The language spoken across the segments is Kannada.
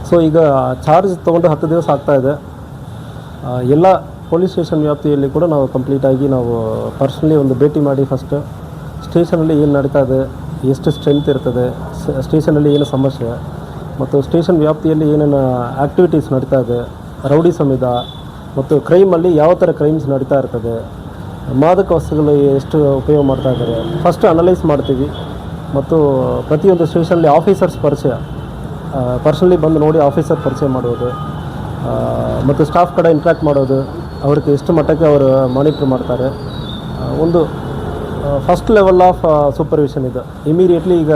ಸೊ ಈಗ ಚಾರ್ಜ್ ತೊಗೊಂಡು 10 ದಿವಸ ಆಗ್ತಾಯಿದೆ. ಎಲ್ಲ ಪೊಲೀಸ್ ಸ್ಟೇಷನ್ ವ್ಯಾಪ್ತಿಯಲ್ಲಿ ಕೂಡ ನಾವು ಕಂಪ್ಲೀಟಾಗಿ ನಾವು ಪರ್ಸ್ನಲಿ ಒಂದು ಭೇಟಿ ಮಾಡಿ ಫಸ್ಟ್ ಸ್ಟೇಷನಲ್ಲಿ ಏನು ನಡೀತಾ ಇದೆ, ಎಷ್ಟು ಸ್ಟ್ರೆಂತ್ ಇರ್ತದೆ, ಸ್ಟೇಷನಲ್ಲಿ ಏನು ಸಮಸ್ಯೆ ಮತ್ತು ಸ್ಟೇಷನ್ ವ್ಯಾಪ್ತಿಯಲ್ಲಿ ಏನೇನು ಆ್ಯಕ್ಟಿವಿಟೀಸ್ ನಡೀತಾ ಇದೆ, ರೌಡಿಸಮ್ ಇದೆ ಮತ್ತು ಕ್ರೈಮಲ್ಲಿ ಯಾವ ಥರ ಕ್ರೈಮ್ಸ್ ನಡೀತಾ ಇರ್ತದೆ, ಮಾದಕ ವಸ್ತುಗಳು ಎಷ್ಟು ಉಪಯೋಗ ಮಾಡ್ತಾ ಇದ್ದಾರೆ ಫಸ್ಟ್ ಅನಲೈಸ್ ಮಾಡ್ತೀವಿ. ಮತ್ತು ಪ್ರತಿಯೊಂದು ಸ್ಟೇಷನಲ್ಲಿ ಆಫೀಸರ್ಸ್ ಪರಿಚಯ, ಪರ್ಸನಲಿ ಬಂದು ನೋಡಿ ಆಫೀಸರ್ ಪರಿಚಯ ಮಾಡೋದು ಮತ್ತು ಸ್ಟಾಫ್ ಕಡೆ ಇಂಟ್ರ್ಯಾಕ್ಟ್ ಮಾಡೋದು, ಅವ್ರಿಗೆ ಎಷ್ಟು ಮಟ್ಟಕ್ಕೆ ಅವರು ಮಾನಿಟ್ರ್ ಮಾಡ್ತಾರೆ. ಒಂದು ಫಸ್ಟ್ ಲೆವೆಲ್ ಆಫ್ ಸೂಪರ್ವಿಷನ್ ಇದೆ. ಇಮಿಡಿಯೇಟ್ಲಿ ಈಗ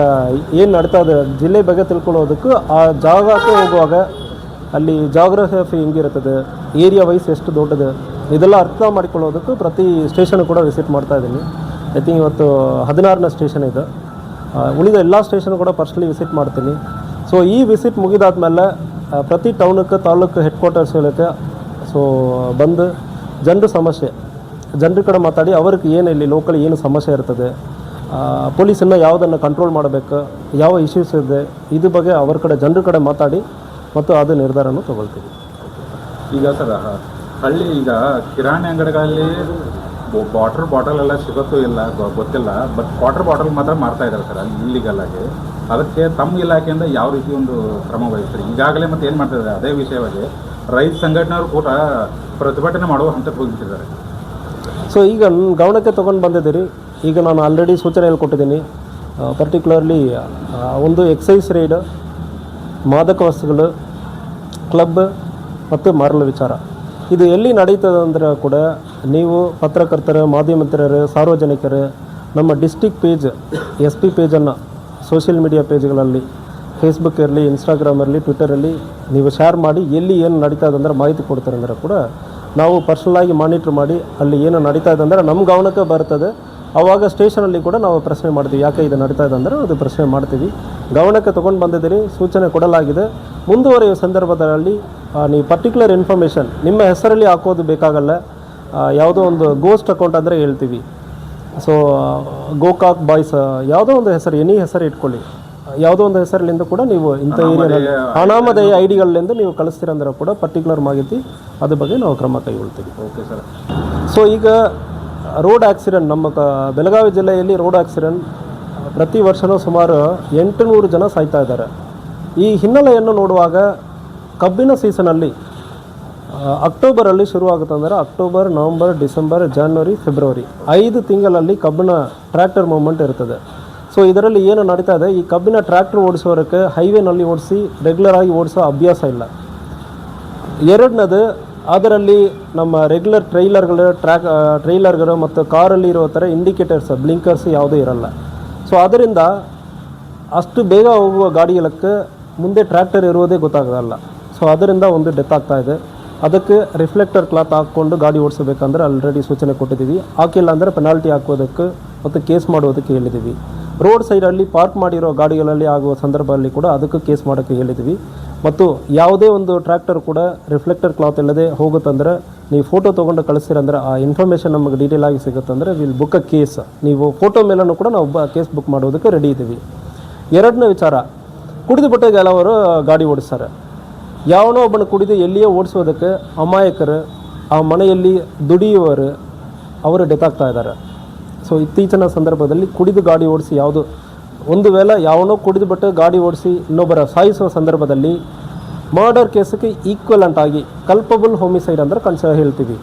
ಏನು ನಡೀತಾ ಇದೆ ಜಿಲ್ಲೆ ಬಗ್ಗೆ ತಿಳ್ಕೊಳ್ಳೋದಕ್ಕೂ ಆ ಜಾಗಕ್ಕೆ ಹೋಗುವಾಗ ಅಲ್ಲಿ ಜಾಗ್ರಫಿ ಹೆಂಗಿರ್ತದೆ, ಏರಿಯಾ ವೈಸ್ ಎಷ್ಟು ದೊಡ್ಡದು, ಇದೆಲ್ಲ ಅರ್ಥ ಮಾಡಿಕೊಳ್ಳೋದಕ್ಕೂ ಪ್ರತಿ ಸ್ಟೇಷನ್ ಕೂಡ ವಿಸಿಟ್ ಮಾಡ್ತಾಯಿದ್ದೀನಿ. ಐ ಥಿಂಕ್ ಇವತ್ತು 16ನೇ ಸ್ಟೇಷನ್ ಇದೆ. ಉಳಿದ ಎಲ್ಲ ಸ್ಟೇಷನ್ ಕೂಡ ಪರ್ಸ್ನಲಿ ವಿಸಿಟ್ ಮಾಡ್ತೀನಿ. ಸೊ ಈ ವಿಸಿಟ್ ಮುಗಿದಾದ್ಮೇಲೆ ಪ್ರತಿ ಟೌನಕ್ಕೆ ತಾಲೂಕು ಹೆಡ್ ಕ್ವಾರ್ಟರ್ಸ್ಗಳಿಗೆ ಸೊ ಬಂದು ಜನರ ಕಡೆ ಮಾತಾಡಿ ಅವ್ರಿಗೆ ಏನು ಇಲ್ಲಿ ಲೋಕಲ್ ಏನು ಸಮಸ್ಯೆ ಇರ್ತದೆ, ಪೊಲೀಸನ್ನು ಯಾವುದನ್ನು ಕಂಟ್ರೋಲ್ ಮಾಡಬೇಕು, ಯಾವ ಇಶ್ಯೂಸ್ ಇದೆ, ಇದ್ರ ಬಗ್ಗೆ ಅವ್ರ ಕಡೆ ಜನರ ಕಡೆ ಮಾತಾಡಿ ಮತ್ತು ಅದು ನಿರ್ಧಾರನೂ ತೊಗೊಳ್ತೀವಿ. ಈಗ ಸರ್ ಹಳ್ಳಿ ಈಗ ಕಿರಾಣಿ ಅಂಗಡಿಗಳಲ್ಲಿ ವಾಟರ್ ಬಾಟಲ್ ಎಲ್ಲ ಸಿಗುತ್ತೋ ಇಲ್ಲ ಗೊತ್ತಿಲ್ಲ, ಬಟ್ ವಾಟರ್ ಬಾಟಲ್ ಮಾತ್ರ ಮಾರ್ತಾ ಇದ್ದಾರೆ ಸರ್ ಅಲ್ಲಿ ಇಲ್ಲಿಗಲ್ ಆಗಿ. ಅದಕ್ಕೆ ತಮ್ಮ ಇಲಾಖೆಯಿಂದ ಯಾವ ರೀತಿ ಒಂದು ಕ್ರಮ ವಹಿಸ್ತಾರೆ ಈಗಾಗಲೇ ಮತ್ತು ಏನು ಮಾಡ್ತಿದ್ದಾರೆ ಅದೇ ವಿಷಯವಾಗಿ ರೈತ ಸಂಘಟನೆಯವರು ಕೂಡ ಪ್ರತಿಭಟನೆ ಮಾಡುವ ಹಂತಕ್ಕೆ ಹೋಗಿಬಿಟ್ಟಿದ್ದಾರೆ. ಸೊ ಈಗ ಗಮನಕ್ಕೆ ತೊಗೊಂಡು ಬಂದಿದ್ದೀರಿ. ಈಗ ನಾನು ಆಲ್ರೆಡಿ ಸೂಚನೆ ಹೇಳ್ಕೊಟ್ಟಿದ್ದೀನಿ. ಪರ್ಟಿಕ್ಯುಲರ್ಲಿ ಒಂದು ಎಕ್ಸೈಸ್ ರೈಡ್, ಮಾದಕ ವಸ್ತುಗಳು, ಕ್ಲಬ್ ಮತ್ತು ಮಾರಲ ವಿಚಾರ ಇದು ಎಲ್ಲಿ ನಡೀತದೆ ಅಂದರೆ ಕೂಡ ನೀವು ಪತ್ರಕರ್ತರು, ಮಾಧ್ಯಮಿತರರು, ಸಾರ್ವಜನಿಕರು ನಮ್ಮ ಡಿಸ್ಟಿಕ್ ಪೇಜ್ SP ಪೇಜನ್ನು ಸೋಷಿಯಲ್ ಮೀಡಿಯಾ ಪೇಜ್ಗಳಲ್ಲಿ ಫೇಸ್ಬುಕ್ ಇರಲಿ, ಇನ್ಸ್ಟಾಗ್ರಾಮ್ ಇರಲಿ, ಟ್ವಿಟರಲ್ಲಿ ನೀವು ಶೇರ್ ಮಾಡಿ ಎಲ್ಲಿ ಏನು ನಡೀತಾ ಇದೆ ಅಂದರೆ ಮಾಹಿತಿ ಕೊಡ್ತಾರೆ ಅಂದರೆ ಕೂಡ ನಾವು ಪರ್ಸನಲಾಗಿ ಮಾನಿಟ್ರ್ ಮಾಡಿ ಅಲ್ಲಿ ಏನು ನಡೀತಾ ಇದೆ ಅಂದರೆ ನಮ್ಮ ಗಮನಕ್ಕೆ ಬರ್ತದೆ. ಆವಾಗ ಸ್ಟೇಷನಲ್ಲಿ ಕೂಡ ನಾವು ಪ್ರಶ್ನೆ ಮಾಡ್ತೀವಿ, ಯಾಕೆ ಇದು ನಡೀತಾ ಇದೆ ಅಂದರೆ ಅದು ಪ್ರಶ್ನೆ ಮಾಡ್ತೀವಿ. ಗಮನಕ್ಕೆ ತೊಗೊಂಡು ಬಂದಿದ್ದೀರಿ, ಸೂಚನೆ ಕೊಡಲಾಗಿದೆ. ಮುಂದುವರಿಯುವ ಸಂದರ್ಭದಲ್ಲಿ ನೀವು ಪರ್ಟಿಕ್ಯುಲರ್ ಇನ್ಫಾರ್ಮೇಷನ್ ನಿಮ್ಮ ಹೆಸರಲ್ಲಿ ಹಾಕೋದು ಬೇಕಾಗಲ್ಲ. ಯಾವುದೋ ಒಂದು ಗೋಸ್ಟ್ ಅಕೌಂಟ್ ಅಂದರೆ ಹೇಳ್ತೀವಿ. ಸೊ ಗೋಕಾಕ್ ಬಾಯ್ಸ್ ಯಾವುದೋ ಒಂದು ಹೆಸರು, ಎನಿ ಹೆಸರು ಇಟ್ಕೊಳ್ಳಿ, ಯಾವುದೋ ಒಂದು ಹೆಸರಲ್ಲಿಂದ ಕೂಡ ನೀವು ಇಂಥ ಏರಿಯಾದಲ್ಲಿ ಅನಾಮಧೇಯ ಐಡಿಗಳಿಂದ ನೀವು ಕಳಿಸ್ತೀರಂದ್ರೆ ಕೂಡ ಪರ್ಟಿಕ್ಯುಲರ್ ಮಾಹಿತಿ ಅದ್ರ ಬಗ್ಗೆ ನಾವು ಕ್ರಮ ಕೈಗೊಳ್ತೀವಿ. Okay sir. ಸೊ ಈಗ ರೋಡ್ ಆಕ್ಸಿಡೆಂಟ್ ನಮ್ಮ ಬೆಳಗಾವಿ ಜಿಲ್ಲೆಯಲ್ಲಿ ರೋಡ್ ಆಕ್ಸಿಡೆಂಟ್ ಪ್ರತಿ ವರ್ಷವೂ ಸುಮಾರು 800 ಜನ ಸಾಯ್ತಾ ಇದ್ದಾರೆ. ಈ ಹಿನ್ನೆಲೆಯನ್ನು ನೋಡುವಾಗ ಕಬ್ಬಿನ ಸೀಸನಲ್ಲಿ ಅಕ್ಟೋಬರಲ್ಲಿ ಶುರುವಾಗುತ್ತೆ ಅಂದರೆ October, November, December, January, February 5 ತಿಂಗಳಲ್ಲಿ ಕಬ್ಬಿನ ಟ್ರ್ಯಾಕ್ಟರ್ ಮೂವ್ಮೆಂಟ್ ಇರ್ತದೆ. ಸೊ ಇದರಲ್ಲಿ ಏನು ನಡೀತಾ ಇದೆ, ಈ ಕಬ್ಬಿನ ಟ್ರ್ಯಾಕ್ಟರ್ ಓಡಿಸೋರಕ್ಕೆ ಹೈವೇನಲ್ಲಿ ಓಡಿಸಿ ರೆಗ್ಯುಲರಾಗಿ ಓಡಿಸೋ ಅಭ್ಯಾಸ ಇಲ್ಲ. ಎರಡನೇದು ಅದರಲ್ಲಿ ನಮ್ಮ ರೆಗ್ಯುಲರ್ ಟ್ರೈಲರ್ಗಳು ಮತ್ತು ಕಾರಲ್ಲಿ ಇರೋ ಥರ ಇಂಡಿಕೇಟರ್ಸ್, ಬ್ಲಿಂಕರ್ಸ್ ಯಾವುದೂ ಇರಲ್ಲ. ಸೊ ಅದರಿಂದ ಅಷ್ಟು ಬೇಗ ಹೋಗುವ ಗಾಡಿಗಳಕ್ಕೆ ಮುಂದೆ ಟ್ರ್ಯಾಕ್ಟರ್ ಇರುವುದೇ ಗೊತ್ತಾಗೋಲ್ಲ. ಸೊ ಅದರಿಂದ ಒಂದು ಡೆತ್ ಆಗ್ತಾಯಿದೆ. ಅದಕ್ಕೆ ರಿಫ್ಲೆಕ್ಟರ್ ಕ್ಲಾತ್ ಹಾಕ್ಕೊಂಡು ಗಾಡಿ ಓಡಿಸಬೇಕಂದ್ರೆ ಆಲ್ರೆಡಿ ಸೂಚನೆ ಕೊಟ್ಟಿದ್ದೀವಿ. ಹಾಕಿಲ್ಲ ಅಂದರೆ ಪೆನಾಲ್ಟಿ ಹಾಕೋದಕ್ಕೆ ಮತ್ತು ಕೇಸ್ ಮಾಡೋದಕ್ಕೆ ಹೇಳಿದ್ದೀವಿ. ರೋಡ್ ಸೈಡಲ್ಲಿ ಪಾರ್ಕ್ ಮಾಡಿರೋ ಗಾಡಿಗಳಲ್ಲಿ ಆಗುವ ಸಂದರ್ಭದಲ್ಲಿ ಕೂಡ ಅದಕ್ಕೆ ಕೇಸ್ ಮಾಡೋಕ್ಕೆ ಹೇಳಿದ್ದೀವಿ. ಮತ್ತು ಯಾವುದೇ ಒಂದು ಟ್ರ್ಯಾಕ್ಟರ್ ಕೂಡ ರಿಫ್ಲೆಕ್ಟರ್ ಕ್ಲಾತ್ ಇಲ್ಲದೆ ಹೋಗುತ್ತಂದ್ರೆ ನೀವು ಫೋಟೋ ತೊಗೊಂಡು ಕಳಿಸ್ತೀರಂದ್ರೆ ಆ ಇನ್ಫಾರ್ಮೇಷನ್ ನಮಗೆ ಡೀಟೇಲ್ ಆಗಿ ಸಿಗುತ್ತಂದರೆ ವಿಲ್ ಬುಕ್ ಅ ಕೇಸ್. ನೀವು ಫೋಟೋ ಮೇಲೂ ಕೂಡ ನಾವು ಕೇಸ್ ಬುಕ್ ಮಾಡೋದಕ್ಕೆ ರೆಡಿ ಇದ್ದೀವಿ. ಎರಡನೇ ವಿಚಾರ, ಕುಡಿದು ಬಿಟ್ಟಾಗ ಕೆಲವರು ಗಾಡಿ ಓಡಿಸ್ತಾರೆ. ಯಾವನೋ ಒಬ್ಬನ ಕುಡಿದು ಎಲ್ಲಿಯೇ ಓಡಿಸೋದಕ್ಕೆ ಅಮಾಯಕರು, ಆ ಮನೆಯಲ್ಲಿ ದುಡಿಯುವವರು ಅವರು ಡೆತ್ ಆಗ್ತಾ ಇದ್ದಾರೆ. ಸೊ ಇತ್ತೀಚಿನ ಸಂದರ್ಭದಲ್ಲಿ ಕುಡಿದು ಗಾಡಿ ಓಡಿಸಿ ಒಂದು ವೇಳೆ ಯಾವನೋ ಕುಡಿದು ಬಿಟ್ಟು ಗಾಡಿ ಓಡಿಸಿ ಇನ್ನೊಬ್ಬರ ಸಾಯಿಸುವ ಸಂದರ್ಭದಲ್ಲಿ ಮರ್ಡರ್ ಕೇಸಕ್ಕೆ ಈಕ್ವಲೆಂಟ್ ಆಗಿ ಕಲ್ಪಬಲ್ ಹೋಮಿಸೈಡ್ ಅಂದರೆ ಹೇಳ್ತೀವಿ.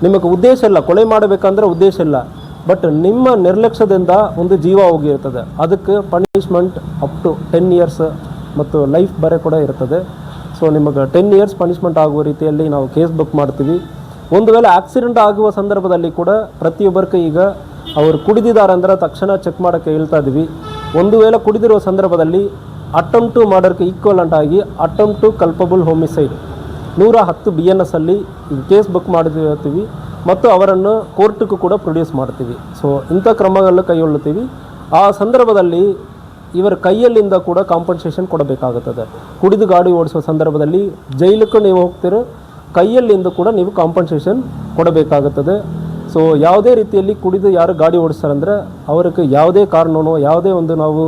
ನಿಮಗೆ ಉದ್ದೇಶ ಇಲ್ಲ, ಕೊಲೆ ಮಾಡಬೇಕಂದ್ರೆ ಉದ್ದೇಶ ಇಲ್ಲ, ಬಟ್ ನಿಮ್ಮ ನಿರ್ಲಕ್ಷ್ಯದಿಂದ ಒಂದು ಜೀವ ಹೋಗಿರ್ತದೆ. ಅದಕ್ಕೆ ಪನಿಷ್ಮೆಂಟ್ ಅಪ್ ಟು 10 ಇಯರ್ಸ್ ಮತ್ತು ಲೈಫ್ ಬರೆ ಕೂಡ ಇರ್ತದೆ. ಸೊ ನಿಮಗೆ 10 ಇಯರ್ಸ್ ಪನಿಷ್ಮೆಂಟ್ ಆಗುವ ರೀತಿಯಲ್ಲಿ ನಾವು ಕೇಸ್ ಬುಕ್ ಮಾಡ್ತೀವಿ. ಒಂದು ವೇಳೆ ಆಕ್ಸಿಡೆಂಟ್ ಆಗುವ ಸಂದರ್ಭದಲ್ಲಿ ಕೂಡ ಪ್ರತಿಯೊಬ್ಬರಿಗೆ ಈಗ ಅವರು ಕುಡಿದಿದ್ದಾರೆ ಅಂದರೆ ತಕ್ಷಣ ಚೆಕ್ ಮಾಡೋಕ್ಕೆ ಹೇಳ್ತಾ ಇದ್ದೀವಿ. ಒಂದು ವೇಳೆ ಕುಡಿದಿರುವ ಸಂದರ್ಭದಲ್ಲಿ ಅಟೆಂಪ್ಟ್ ಟು ಮರ್ಡರ್ಗೆ ಈಕ್ವಲೆಂಟ್ ಆಗಿ attempt to culpable homicide 110 BNS ಅಲ್ಲಿ ಕೇಸ್ ಬುಕ್ ಮಾಡಿರ್ತೀವಿ ಮತ್ತು ಅವರನ್ನು ಕೋರ್ಟಿಗೂ ಕೂಡ ಪ್ರೊಡ್ಯೂಸ್ ಮಾಡ್ತೀವಿ. ಸೊ ಇಂಥ ಕ್ರಮಗಳನ್ನು ಕೈಗೊಳ್ಳುತ್ತೀವಿ. ಆ ಸಂದರ್ಭದಲ್ಲಿ ಇವರ ಕೈಯಲ್ಲಿಂದ ಕೂಡ ಕಾಂಪನ್ಸೇಷನ್ ಕೊಡಬೇಕಾಗುತ್ತದೆ. ಕುಡಿದು ಗಾಡಿ ಓಡಿಸುವ ಸಂದರ್ಭದಲ್ಲಿ ಜೈಲಿಗೂ ನೀವು ಹೋಗ್ತೀರೋ, ಕೈಯಲ್ಲಿಂದ ಕೂಡ ನೀವು ಕಾಂಪನ್ಸೇಷನ್ ಕೊಡಬೇಕಾಗುತ್ತದೆ. ಸೊ ಯಾವುದೇ ರೀತಿಯಲ್ಲಿ ಕುಡಿದು ಯಾರು ಗಾಡಿ ಓಡಿಸ್ತಾರಂದರೆ ಅವ್ರಿಗೆ ಯಾವುದೇ ಕಾರಣವೋ ಯಾವುದೇ ಒಂದು ನಾವು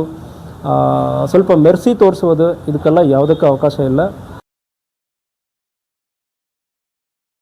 ಸ್ವಲ್ಪ ಮೆರ್ಸಿ ತೋರಿಸುವುದು ಇದಕ್ಕೆಲ್ಲ ಯಾವುದಕ್ಕೆ ಅವಕಾಶ ಇಲ್ಲ.